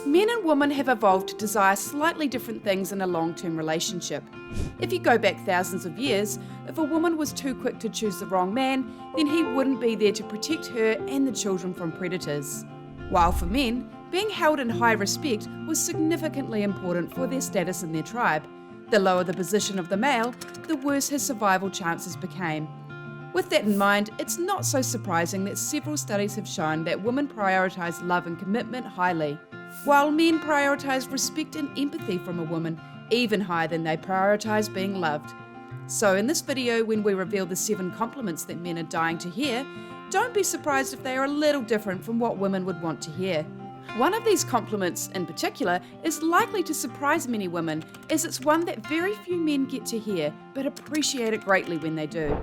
Men and women have evolved to desire slightly different things in a long-term relationship. If you go back thousands of years, if a woman was too quick to choose the wrong man, then he wouldn't be there to protect her and the children from predators. While for men, being held in high respect was significantly important for their status in their tribe. The lower the position of the male, the worse his survival chances became. With that in mind, it's not so surprising that several studies have shown that women prioritise love and commitment highly, while men prioritise respect and empathy from a woman even higher than they prioritise being loved. So in this video, when we reveal the 7 compliments that men are dying to hear, don't be surprised if they are a little different from what women would want to hear. One of these compliments in particular is likely to surprise many women, as it's one that very few men get to hear, but appreciate it greatly when they do.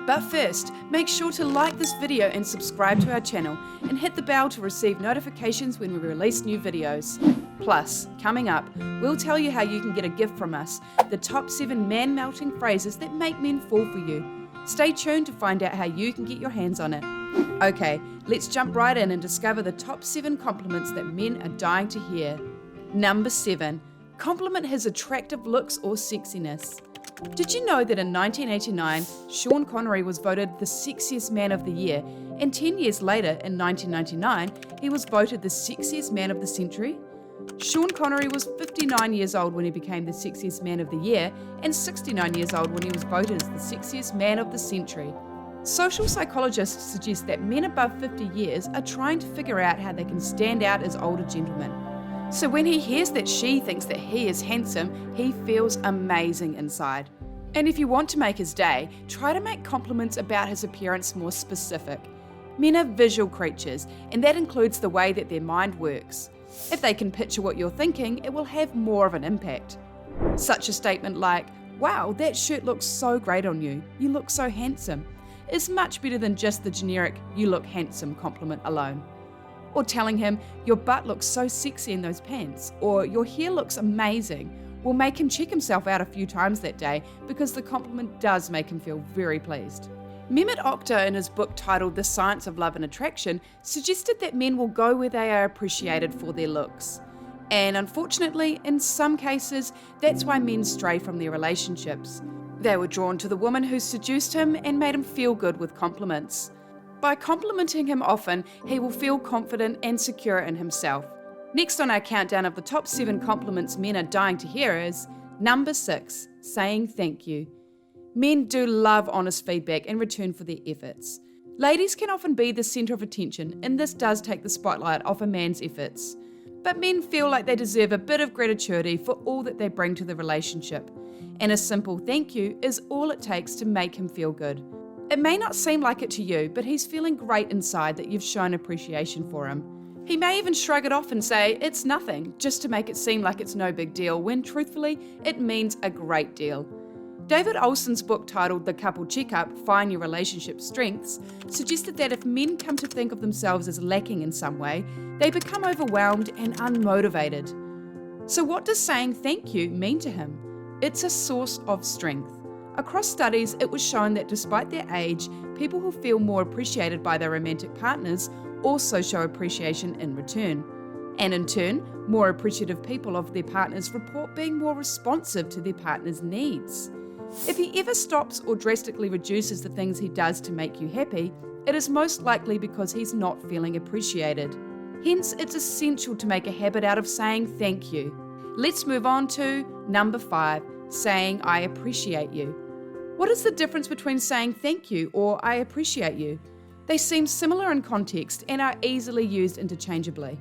But first, make sure to like this video and subscribe to our channel, and hit the bell to receive notifications when we release new videos. Plus, coming up, we'll tell you how you can get a gift from us, the top 7 man-melting phrases that make men fall for you. Stay tuned to find out how you can get your hands on it. Okay, let's jump right in and discover the top 7 compliments that men are dying to hear. Number 7. Compliment his attractive looks or sexiness. Did you know that in 1989, Sean Connery was voted the sexiest man of the year, and 10 years later, in 1999, he was voted the sexiest man of the century? Sean Connery was 59 years old when he became the sexiest man of the year, and 69 years old when he was voted as the sexiest man of the century. Social psychologists suggest that men above 50 years are trying to figure out how they can stand out as older gentlemen. So when he hears that she thinks that he is handsome, he feels amazing inside. And if you want to make his day, try to make compliments about his appearance more specific. Men are visual creatures, and that includes the way that their mind works. If they can picture what you're thinking, it will have more of an impact. Such a statement like, "Wow, that shirt looks so great on you, you look so handsome," is much better than just the generic "you look handsome" compliment alone. Or telling him, "Your butt looks so sexy in those pants," or "Your hair looks amazing," will make him check himself out a few times that day, because the compliment does make him feel very pleased. Mehmet Oktar, in his book titled The Science of Love and Attraction, suggested that men will go where they are appreciated for their looks. And unfortunately, in some cases, that's why men stray from their relationships. They were drawn to the woman who seduced him and made him feel good with compliments. By complimenting him often, he will feel confident and secure in himself. Next on our countdown of the top 7 compliments men are dying to hear is number 6, saying thank you. Men do love honest feedback in return for their efforts. Ladies can often be the centre of attention, and this does take the spotlight off a man's efforts. But men feel like they deserve a bit of gratuity for all that they bring to the relationship. And a simple thank you is all it takes to make him feel good. It may not seem like it to you, but he's feeling great inside that you've shown appreciation for him. He may even shrug it off and say, "It's nothing," just to make it seem like it's no big deal, when truthfully, it means a great deal. David Olson's book titled The Couple Checkup: Find Your Relationship Strengths suggested that if men come to think of themselves as lacking in some way, they become overwhelmed and unmotivated. So what does saying thank you mean to him? It's a source of strength. Across studies, it was shown that despite their age, people who feel more appreciated by their romantic partners also show appreciation in return. And in turn, more appreciative people of their partners report being more responsive to their partner's needs. If he ever stops or drastically reduces the things he does to make you happy, it is most likely because he's not feeling appreciated. Hence, it's essential to make a habit out of saying thank you. Let's move on to number 5, saying I appreciate you. What is the difference between saying thank you or I appreciate you? They seem similar in context and are easily used interchangeably.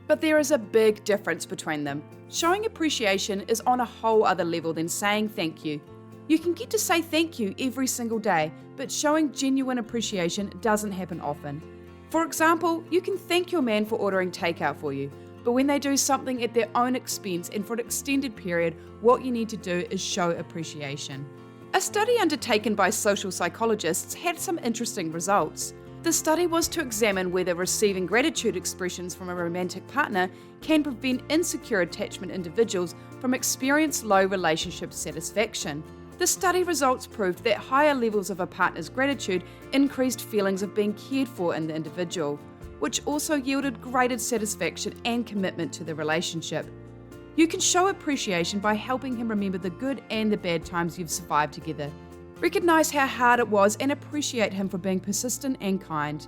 But there is a big difference between them. Showing appreciation is on a whole other level than saying thank you. You can get to say thank you every single day, but showing genuine appreciation doesn't happen often. For example, you can thank your man for ordering takeout for you, but when they do something at their own expense and for an extended period, what you need to do is show appreciation. A study undertaken by social psychologists had some interesting results. The study was to examine whether receiving gratitude expressions from a romantic partner can prevent insecure attachment individuals from experiencing low relationship satisfaction. The study results proved that higher levels of a partner's gratitude increased feelings of being cared for in the individual, which also yielded greater satisfaction and commitment to the relationship. You can show appreciation by helping him remember the good and the bad times you've survived together. Recognize how hard it was and appreciate him for being persistent and kind.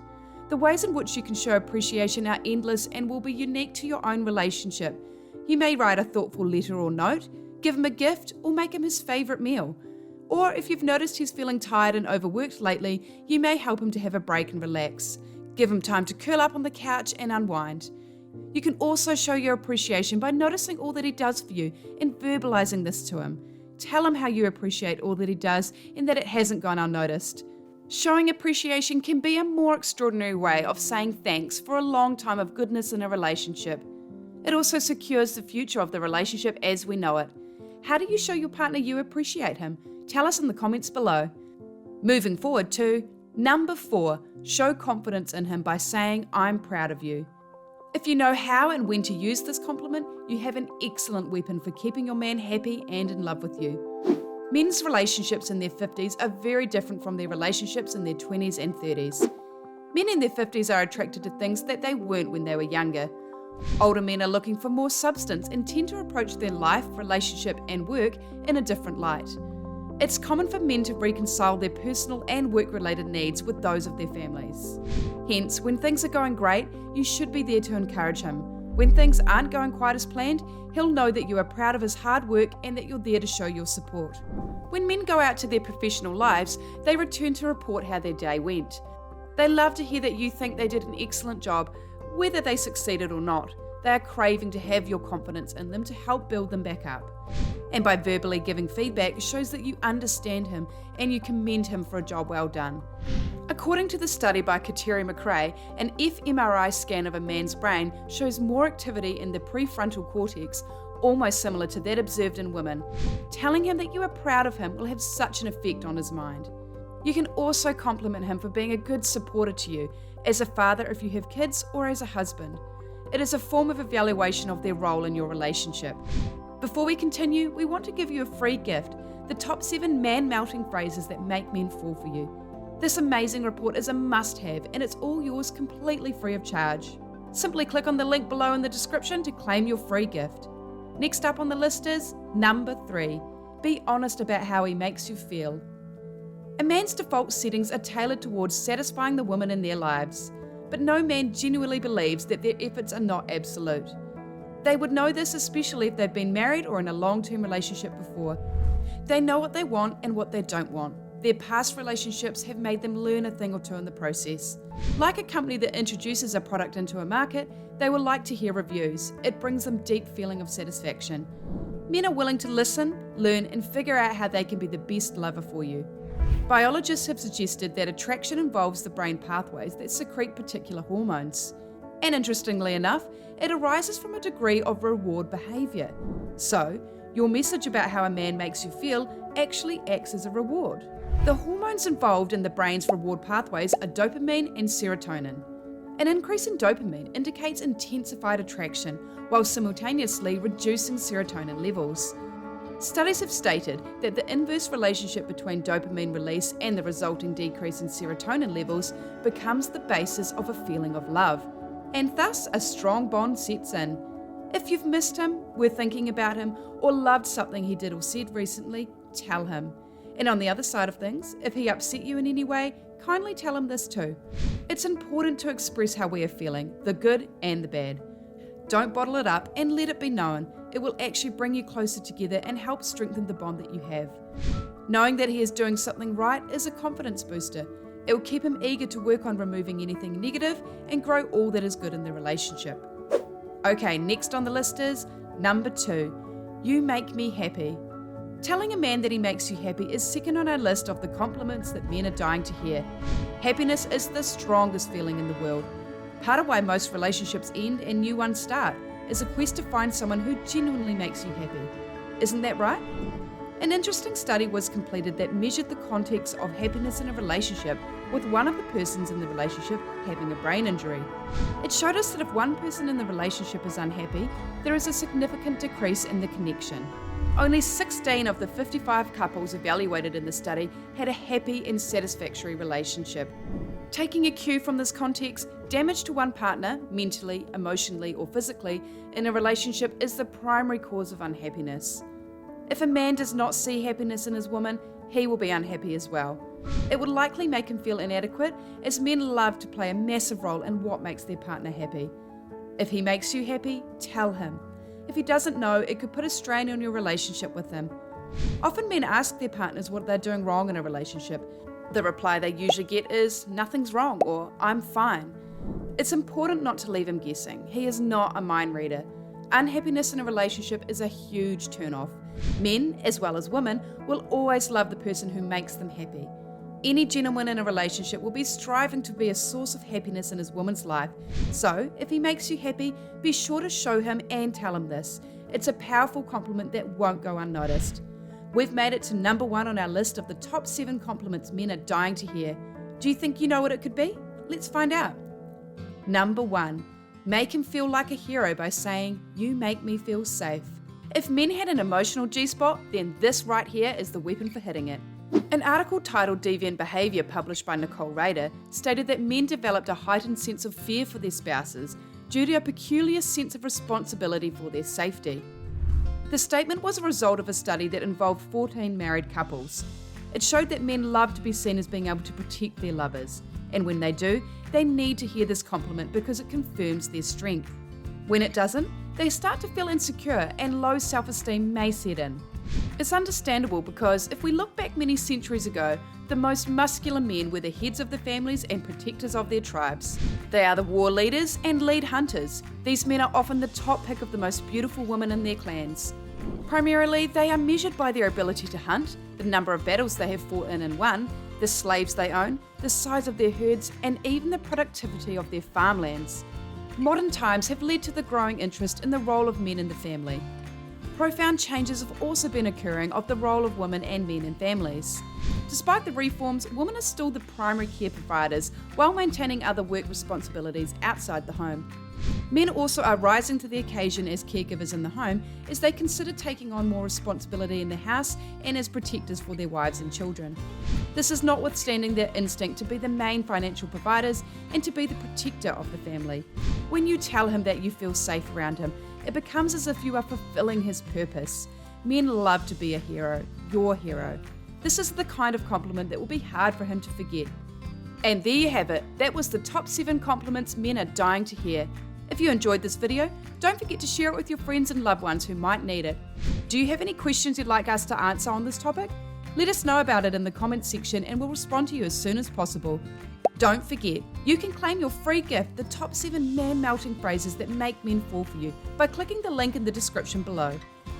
The ways in which you can show appreciation are endless and will be unique to your own relationship. You may write a thoughtful letter or note, give him a gift, or make him his favourite meal. Or if you've noticed he's feeling tired and overworked lately, you may help him to have a break and relax. Give him time to curl up on the couch and unwind. You can also show your appreciation by noticing all that he does for you and verbalising this to him. Tell him how you appreciate all that he does and that it hasn't gone unnoticed. Showing appreciation can be a more extraordinary way of saying thanks for a long time of goodness in a relationship. It also secures the future of the relationship as we know it. How do you show your partner you appreciate him? Tell us in the comments below. Moving forward to number 4, show confidence in him by saying, "I'm proud of you." If you know how and when to use this compliment, you have an excellent weapon for keeping your man happy and in love with you. Men's relationships in their 50s are very different from their relationships in their 20s and 30s. Men in their 50s are attracted to things that they weren't when they were younger. Older men are looking for more substance and tend to approach their life, relationship, and work in a different light. It's common for men to reconcile their personal and work-related needs with those of their families. Hence, when things are going great, you should be there to encourage him. When things aren't going quite as planned, he'll know that you are proud of his hard work and that you're there to show your support. When men go out to their professional lives, they return to report how their day went. They love to hear that you think they did an excellent job, whether they succeeded or not. They are craving to have your confidence in them to help build them back up. And by verbally giving feedback shows that you understand him and you commend him for a job well done. According to the study by Kateri McRae, an fMRI scan of a man's brain shows more activity in the prefrontal cortex, almost similar to that observed in women. Telling him that you are proud of him will have such an effect on his mind. You can also compliment him for being a good supporter to you, as a father if you have kids or as a husband. It is a form of evaluation of their role in your relationship. Before we continue, we want to give you a free gift, the top 7 man-melting phrases that make men fall for you. This amazing report is a must-have and it's all yours completely free of charge. Simply click on the link below in the description to claim your free gift. Next up on the list is number 3. Be honest about how he makes you feel. A man's default settings are tailored towards satisfying the woman in their lives, but no man genuinely believes that their efforts are not absolute. They would know this especially if they've been married or in a long-term relationship before. They know what they want and what they don't want. Their past relationships have made them learn a thing or two in the process. Like a company that introduces a product into a market, they will like to hear reviews. It brings them deep feeling of satisfaction. Men are willing to listen, learn, and figure out how they can be the best lover for you. Biologists have suggested that attraction involves the brain pathways that secrete particular hormones. And interestingly enough, it arises from a degree of reward behaviour. So, your message about how a man makes you feel actually acts as a reward. The hormones involved in the brain's reward pathways are dopamine and serotonin. An increase in dopamine indicates intensified attraction, while simultaneously reducing serotonin levels. Studies have stated that the inverse relationship between dopamine release and the resulting decrease in serotonin levels becomes the basis of a feeling of love, and thus a strong bond sets in. If you've missed him, were thinking about him, or loved something he did or said recently, tell him. And on the other side of things, if he upset you in any way, kindly tell him this too. It's important to express how we are feeling, the good and the bad. Don't bottle it up and let it be known. It will actually bring you closer together and help strengthen the bond that you have. Knowing that he is doing something right is a confidence booster. It will keep him eager to work on removing anything negative and grow all that is good in the relationship. Okay, next on the list is number 2. You make me happy. Telling a man that he makes you happy is second on our list of the compliments that men are dying to hear. Happiness is the strongest feeling in the world. Part of why most relationships end and new ones start is a quest to find someone who genuinely makes you happy. Isn't that right? An interesting study was completed that measured the context of happiness in a relationship with one of the persons in the relationship having a brain injury. It showed us that if one person in the relationship is unhappy, there is a significant decrease in the connection. Only 16 of the 55 couples evaluated in the study had a happy and satisfactory relationship. Taking a cue from this context, damage to one partner, mentally, emotionally, or physically, in a relationship is the primary cause of unhappiness. If a man does not see happiness in his woman, he will be unhappy as well. It would likely make him feel inadequate, as men love to play a massive role in what makes their partner happy. If he makes you happy, tell him. If he doesn't know, it could put a strain on your relationship with him. Often men ask their partners what they're doing wrong in a relationship. The reply they usually get is, "Nothing's wrong," or "I'm fine." It's important not to leave him guessing. He is not a mind reader. Unhappiness in a relationship is a huge turn-off. Men, as well as women, will always love the person who makes them happy. Any gentleman in a relationship will be striving to be a source of happiness in his woman's life. So, if he makes you happy, be sure to show him and tell him this. It's a powerful compliment that won't go unnoticed. We've made it to number 1 on our list of the top 7 compliments men are dying to hear. Do you think you know what it could be? Let's find out. Number 1. Make him feel like a hero by saying, "You make me feel safe." If men had an emotional G-spot, then this right here is the weapon for hitting it. An article titled Deviant Behavior, published by Nicole Rader, stated that men developed a heightened sense of fear for their spouses due to a peculiar sense of responsibility for their safety. The statement was a result of a study that involved 14 married couples. It showed that men love to be seen as being able to protect their lovers, and when they do, they need to hear this compliment because it confirms their strength. When it doesn't, they start to feel insecure and low self-esteem may set in. It's understandable because if we look back many centuries ago, the most muscular men were the heads of the families and protectors of their tribes. They are the war leaders and lead hunters. These men are often the top pick of the most beautiful women in their clans. Primarily, they are measured by their ability to hunt, the number of battles they have fought in and won, the slaves they own, the size of their herds, and even the productivity of their farmlands. Modern times have led to the growing interest in the role of men in the family. Profound changes have also been occurring of the role of women and men in families. Despite the reforms, women are still the primary care providers while maintaining other work responsibilities outside the home. Men also are rising to the occasion as caregivers in the home as they consider taking on more responsibility in the house and as protectors for their wives and children. This is notwithstanding their instinct to be the main financial providers and to be the protector of the family. When you tell him that you feel safe around him, it becomes as if you are fulfilling his purpose. Men love to be a hero, your hero. This is the kind of compliment that will be hard for him to forget. And there you have it. That was the top 7 compliments men are dying to hear. If you enjoyed this video, don't forget to share it with your friends and loved ones who might need it. Do you have any questions you'd like us to answer on this topic? Let us know about it in the comments section and we'll respond to you as soon as possible. Don't forget, you can claim your free gift, the top 7 man-melting phrases that make men fall for you, by clicking the link in the description below.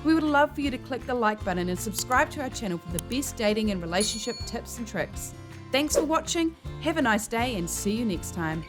We would love for you to click the like button and subscribe to our channel for the best dating and relationship tips and tricks. Thanks for watching, have a nice day and see you next time.